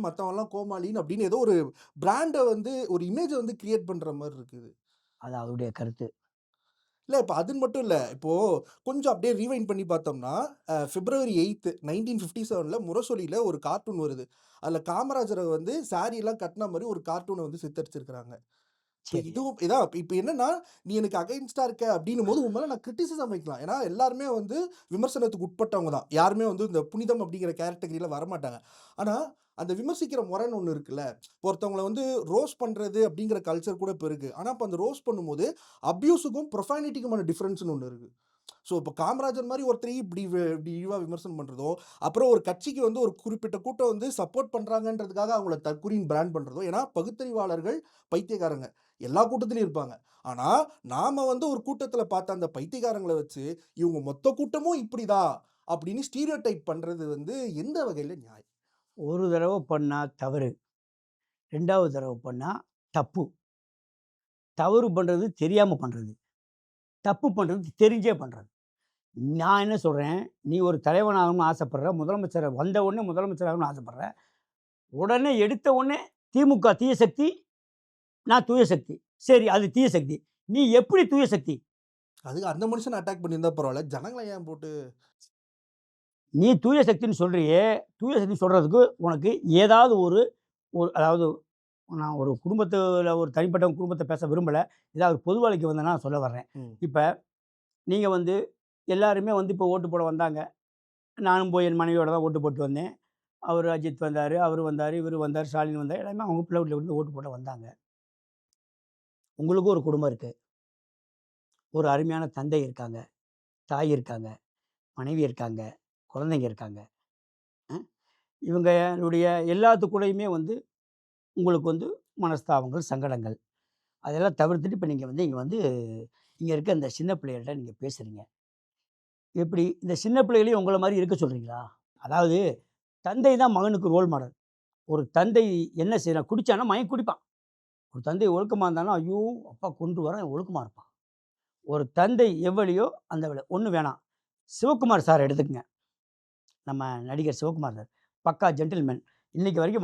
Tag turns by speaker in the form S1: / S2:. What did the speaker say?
S1: மத்தவன்லாம் கோமாளின்னு அப்படின்னு ஏதோ ஒரு பிராண்ட வந்து ஒரு இமேஜ வந்து கிரியேட் பண்ற மாரி இருக்குது.
S2: அது அவருடைய கருத்து.
S1: இல்ல இப்ப அதுன்னு மட்டும் இல்ல. இப்போ கொஞ்சம் அப்படியே ரீவைண்ட் பண்ணி பார்த்தோம்னா, பிப்ரவரி 8 1957ல முரசொலியில ஒரு கார்ட்டூன் வருது. அதுல காமராஜர வந்து சாரியெல்லாம் கட்டுன மாரி ஒரு கார்ட்டூன வந்து சித்தரிச்சிருக்காங்க. இப்ப
S2: சரி.
S1: இதுவும் இதான் இப்ப என்னன்னா, நீ எனக்கு அகைன்ஸ்ட்டா இருக்க அப்டின்னும்போது, உன் மேல நான் கிரிட்டிசிசம் வைக்கலாம். ஏன்னா, எல்லாருமே வந்து விமர்சனத்துக்கு உட்பட்டவங்க தான். யாருமே வந்து இந்த புனிதம் அப்டிங்கிற கேட்டகரில வரமாட்டாங்க. ஆனா, அந்த விமர்சிக்கிற முறைன்னு ஒண்ணு இருக்குல்ல. ஒருத்தவங்கள வந்து ரோஸ்ட் பண்றது அப்டிங்கிற கல்ச்சர் கூட இப்ப இருக்கு. ஆனா, இப்ப அந்த ரோஸ்ட் பண்ணும்போது, அப்யூஸுக்கும் ப்ரொஃபானிட்டிக்குமான டிஃபரன்ஸ்ன்னு ஒண்ணு இருக்கு. ஸோ, இப்ப காமராஜர் மாரி ஒருத்தரையும் இப்டி இழிவா விமர்சனம் பண்றதோ, அப்புறம் ஒரு கட்சிக்கு வந்து ஒரு குறிப்பிட்ட கூட்டம் வந்து சப்போர்ட் பண்றாங்கன்றதுக்காக அவங்கள தற்குறின்னு பிராண்ட் பண்றதோ, ஏன்னா பகுத்தறிவாளர்கள் பைத்தியக்காரங்க. எல்லா கூட்டத்திலயும் இருப்பாங்க. ஆனா, நாம வந்து ஒரு கூட்டத்தில பார்த்த அந்த பைத்தியக்காரங்கள வச்சு, இவங்க மொத்த கூட்டமும் இப்படிதான் அப்படின்னு ஸ்டீரியோடைப் பண்றது வந்து எந்த வகையில நியாயம்?
S2: ஒரு தடவ பண்ணா தவறு. 2வது தடவ பண்ணா தப்பு. தவறு பண்றது தெரியாம பண்றது. தப்பு பண்றது தெரிஞ்சே பண்றது. நான் என்ன சொல்றேன், நீ ஒரு தலைவன் ஆகணும்னு ஆசைப்படுற, முதலமைச்சர் வந்த உடனே முதலமைச்சர் ஆகணும்னு ஆசைப்படுற. உடனே எடுத்த உடனே திமுக தீய சக்தி, நான் தூய சக்தி. சரி அது தீய சக்தி. நீ எப்படி தூய சக்தி?
S1: அதுக்கு அந்த மனுஷன அட்டாக் பண்ணியிருந்தா பரவால்ல. ஜனங்கள ஏன் போட்டு
S2: நீ தூய சக்தின்னு சொல்றியே, தூய சக்தி சொல்றதுக்கு உனக்கு ஏதாவது ஒரு ஒரு அதாவது நான் ஒரு குடும்பத்தில ஒரு தனிப்பட்ட குடும்பத்த பேச விரும்பல. ஏதாவது பொது வேலைக்கு வந்தேன்னா சொல்ல வர்றேன்.
S1: ம்.
S2: இப்ப நீங்க வந்து எல்லாருமே வந்து இப்போ ஓட்டு போட வந்தாங்க. நானும் போய் என் மனைவியோட தான் ஓட்டு போட்டு வந்தேன். அவரு அஜித் வந்தாரு, அவரு வந்தாரு, இவரு வந்தாரு, ஸ்டாலின் வந்தாரு. எல்லாமே அவங்க பிள்ளை வீட்ல இருந்து ஓட்டு போட வந்தாங்க. உங்களுக்கும் ஒரு குடும்பம் இருக்கு. ஒரு அருமையான தந்தை இருக்காங்க, தாய் இருக்காங்க, மனைவி இருக்காங்க, குழந்தைங்க இருக்காங்க. அ இவங்களுடைய எல்லாத்து கூடயுமே வந்து உங்களுக்கு வந்து மனஸ்தாபங்கள், சங்கடங்கள் அதெல்லாம் தவிர்த்துட்டு இப்ப நீங்க வந்து இங்க வந்து இங்க இருக்க இந்த சின்ன பிள்ளைகள்ட்ட நீங்க பேசுறீங்க. எப்படி இந்த சின்ன பிள்ளைகளையும் உங்கள மாரி இருக்க சொல்றீங்களா? அதாவது தந்தை தான் மகனுக்கு ரோல் மாடல். ஒரு தந்தை என்ன செய்றான்? குடிச்சான்னா மகன் குடிப்பான். ஒரு தந்தை ஒழுக்கமா இருந்தான்னா, ஐயோ! அப்பா கொண்டு வரேன் ஒழுக்கமா இருப்பான். ஒரு தந்தை எவ்வழியோ அந்த வழி. ஒண்ணு வேணாம். சிவகுமார் சார எடுத்துக்கங்க. நம்ம நடிகர் சிவகுமார் சார். பக்கா ஜென்டில்மேன். இன்னைக்கு வரைக்கும்